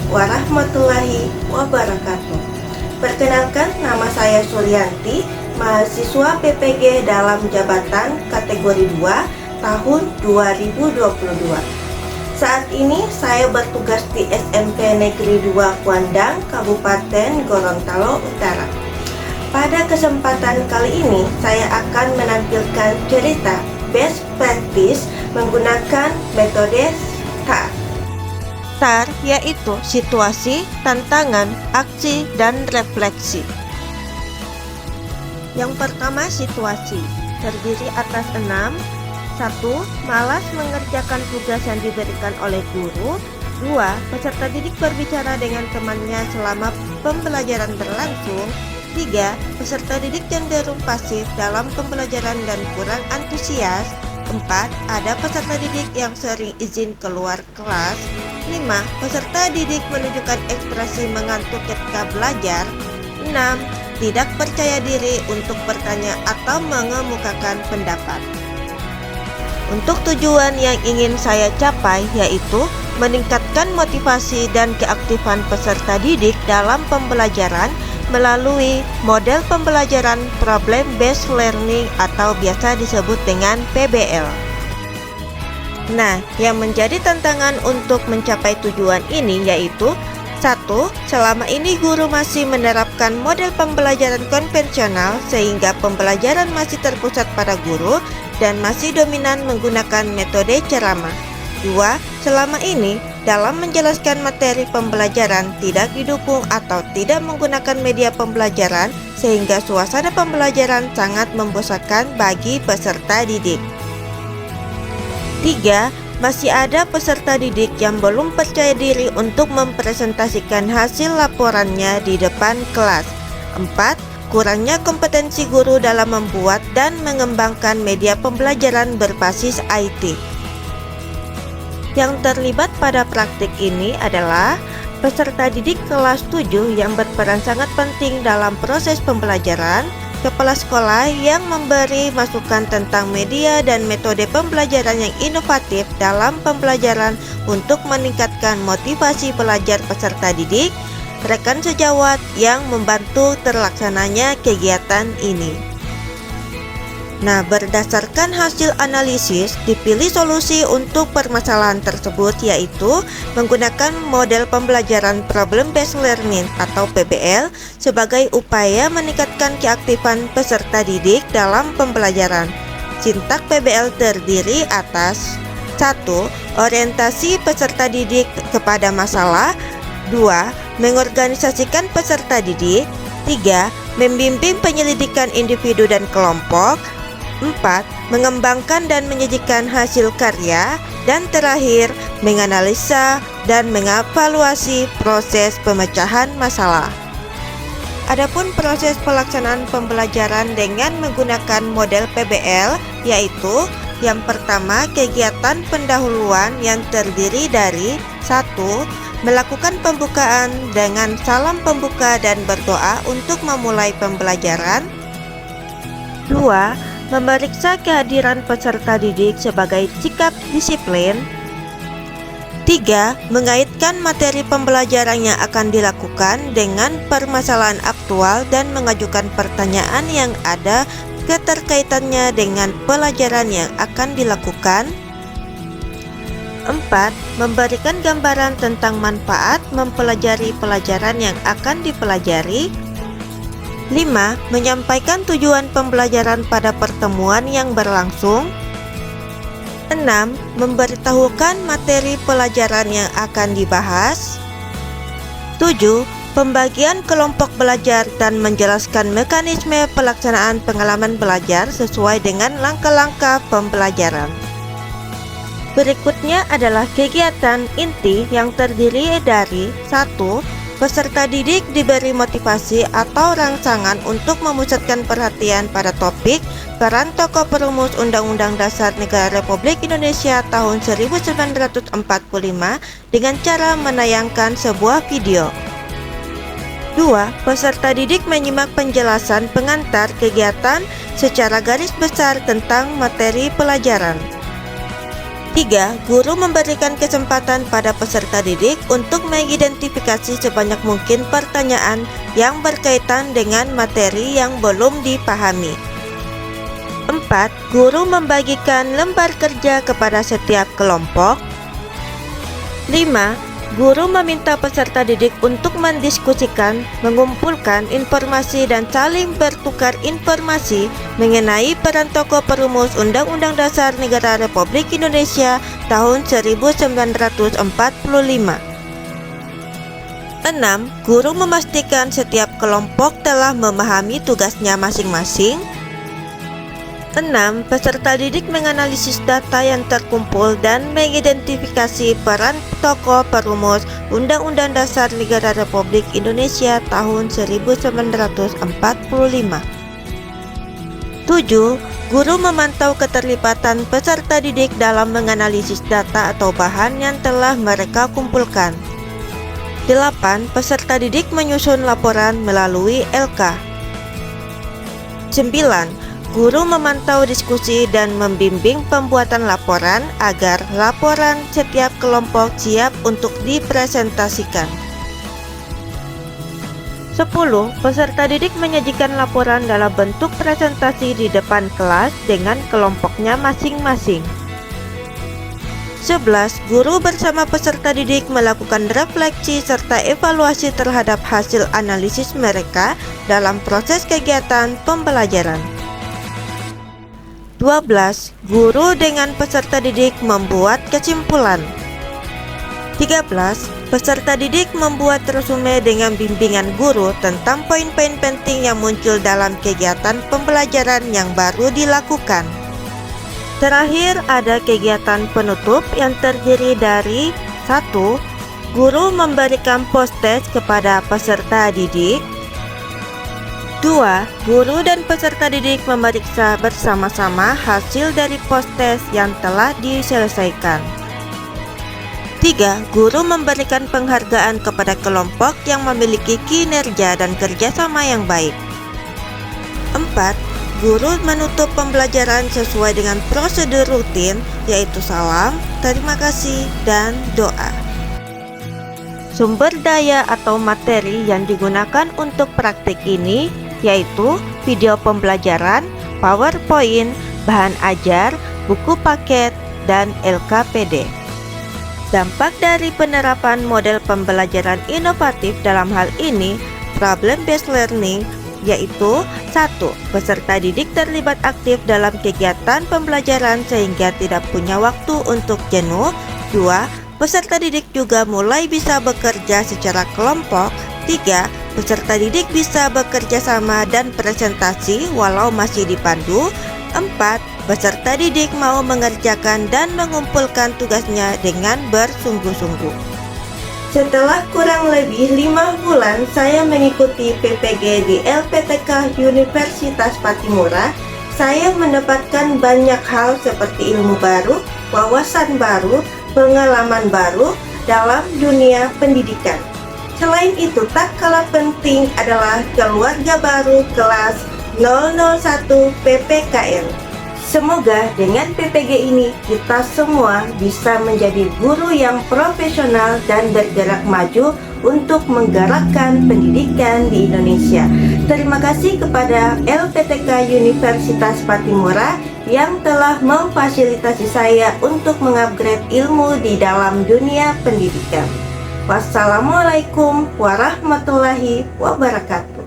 warahmatullahi wabarakatuh. Perkenalkan, nama saya Suryanti, mahasiswa PPG dalam jabatan kategori 2 tahun 2022. Saat ini saya bertugas di SMP Negeri 2 Kuandang, Kabupaten Gorontalo Utara. Pada kesempatan kali ini, saya akan menampilkan cerita best practice menggunakan metode STAR. STAR yaitu situasi, tantangan, aksi, dan refleksi. Yang pertama, situasi, terdiri atas 6. 1. Malas mengerjakan tugas yang diberikan oleh guru. 2. Peserta didik berbicara dengan temannya selama pembelajaran berlangsung. 3. Peserta didik cenderung pasif dalam pembelajaran dan kurang antusias. 4. Ada peserta didik yang sering izin keluar kelas. 5. Peserta didik menunjukkan ekspresi mengantuk ketika belajar. 6. Tidak percaya diri untuk bertanya atau mengemukakan pendapat. Untuk tujuan yang ingin saya capai yaitu meningkatkan motivasi dan keaktifan peserta didik dalam pembelajaran melalui model pembelajaran Problem Based Learning atau biasa disebut dengan PBL. Nah, yang menjadi tantangan untuk mencapai tujuan ini yaitu 1. Selama ini guru masih menerapkan model pembelajaran konvensional sehingga pembelajaran masih terpusat pada guru dan masih dominan menggunakan metode ceramah. 2. Selama ini dalam menjelaskan materi pembelajaran tidak didukung atau tidak menggunakan media pembelajaran sehingga suasana pembelajaran sangat membosankan bagi peserta didik. 3. Masih ada peserta didik yang belum percaya diri untuk mempresentasikan hasil laporannya di depan kelas. 4. Kurangnya kompetensi guru dalam membuat dan mengembangkan media pembelajaran berbasis IT. Yang terlibat pada praktik ini adalah peserta didik kelas 7 yang berperan sangat penting dalam proses pembelajaran, kepala sekolah yang memberi masukan tentang media dan metode pembelajaran yang inovatif dalam pembelajaran untuk meningkatkan motivasi belajar peserta didik, rekan sejawat yang membantu terlaksananya kegiatan ini. Nah, berdasarkan hasil analisis, dipilih solusi untuk permasalahan tersebut yaitu menggunakan model pembelajaran Problem Based Learning atau PBL sebagai upaya meningkatkan keaktifan peserta didik dalam pembelajaran. Sintak PBL terdiri atas 1. Orientasi peserta didik kepada masalah. 2. Mengorganisasikan peserta didik. 3. Membimbing penyelidikan individu dan kelompok. 4. Mengembangkan dan menyajikan hasil karya. Dan terakhir, menganalisa dan mengevaluasi proses pemecahan masalah. Adapun proses pelaksanaan pembelajaran dengan menggunakan model PBL yaitu yang pertama, kegiatan pendahuluan yang terdiri dari 1. Melakukan pembukaan dengan salam pembuka dan berdoa untuk memulai pembelajaran. 2. Memeriksa kehadiran peserta didik sebagai sikap disiplin. 3. Mengaitkan materi pembelajaran yang akan dilakukan dengan permasalahan aktual dan mengajukan pertanyaan yang ada keterkaitannya dengan pelajaran yang akan dilakukan. 4. Memberikan gambaran tentang manfaat mempelajari pelajaran yang akan dipelajari. 5. Menyampaikan tujuan pembelajaran pada pertemuan yang berlangsung. 6. Memberitahukan materi pelajaran yang akan dibahas. 7. Pembagian kelompok belajar dan menjelaskan mekanisme pelaksanaan pengalaman belajar sesuai dengan langkah-langkah pembelajaran. Berikutnya adalah kegiatan inti yang terdiri dari 1. Peserta didik diberi motivasi atau rangsangan untuk memusatkan perhatian pada topik peran tokoh perumus Undang-Undang Dasar Negara Republik Indonesia tahun 1945 dengan cara menayangkan sebuah video. 2. Peserta didik menyimak penjelasan pengantar kegiatan secara garis besar tentang materi pelajaran. 3. Guru memberikan kesempatan pada peserta didik untuk mengidentifikasi sebanyak mungkin pertanyaan yang berkaitan dengan materi yang belum dipahami. 4. Guru membagikan lembar kerja kepada setiap kelompok. 5. Guru meminta peserta didik untuk mendiskusikan, mengumpulkan informasi dan saling bertukar informasi mengenai peran tokoh perumus Undang-Undang Dasar Negara Republik Indonesia tahun 1945. 6. Guru memastikan setiap kelompok telah memahami tugasnya masing-masing. 6. Peserta didik menganalisis data yang terkumpul dan mengidentifikasi peran tokoh perumus Undang-Undang Dasar Negara Republik Indonesia tahun 1945. 7. Guru memantau keterlibatan peserta didik dalam menganalisis data atau bahan yang telah mereka kumpulkan. 8. Peserta didik menyusun laporan melalui LK. 9. Guru memantau diskusi dan membimbing pembuatan laporan agar laporan setiap kelompok siap untuk dipresentasikan. 10. Peserta didik menyajikan laporan dalam bentuk presentasi di depan kelas dengan kelompoknya masing-masing. 11. Guru bersama peserta didik melakukan refleksi serta evaluasi terhadap hasil analisis mereka dalam proses kegiatan pembelajaran. 12. Guru dengan peserta didik membuat kesimpulan. 13. Peserta didik membuat resume dengan bimbingan guru tentang poin-poin penting yang muncul dalam kegiatan pembelajaran yang baru dilakukan. Terakhir, ada kegiatan penutup yang terdiri dari 1. Guru memberikan post-test kepada peserta didik. 2. Guru dan peserta didik memeriksa bersama-sama hasil dari post-test yang telah diselesaikan. 3. Guru memberikan penghargaan kepada kelompok yang memiliki kinerja dan kerjasama yang baik. 4. Guru menutup pembelajaran sesuai dengan prosedur rutin, yaitu salam, terima kasih, dan doa. Sumber daya atau materi yang digunakan untuk praktik ini yaitu video pembelajaran, PowerPoint, bahan ajar, buku paket, dan LKPD. Dampak dari penerapan model pembelajaran inovatif dalam hal ini, problem-based learning, yaitu 1. Peserta didik terlibat aktif dalam kegiatan pembelajaran sehingga tidak punya waktu untuk jenuh. 2. Peserta didik juga mulai bisa bekerja secara kelompok. 3. Peserta didik bisa bekerja sama dan presentasi walau masih dipandu. 4. Peserta didik mau mengerjakan dan mengumpulkan tugasnya dengan bersungguh-sungguh. Setelah kurang lebih 5 bulan saya mengikuti PPG di LPTK Universitas Patimura, saya mendapatkan banyak hal seperti ilmu baru, wawasan baru, pengalaman baru dalam dunia pendidikan. Selain itu, tak kalah penting adalah keluarga baru kelas 001 PPKN. Semoga dengan PPG ini kita semua bisa menjadi guru yang profesional dan bergerak maju untuk menggerakkan pendidikan di Indonesia. Terima kasih kepada LPTK Universitas Patimura yang telah memfasilitasi saya untuk mengupgrade ilmu di dalam dunia pendidikan. Wassalamualaikum warahmatullahi wabarakatuh.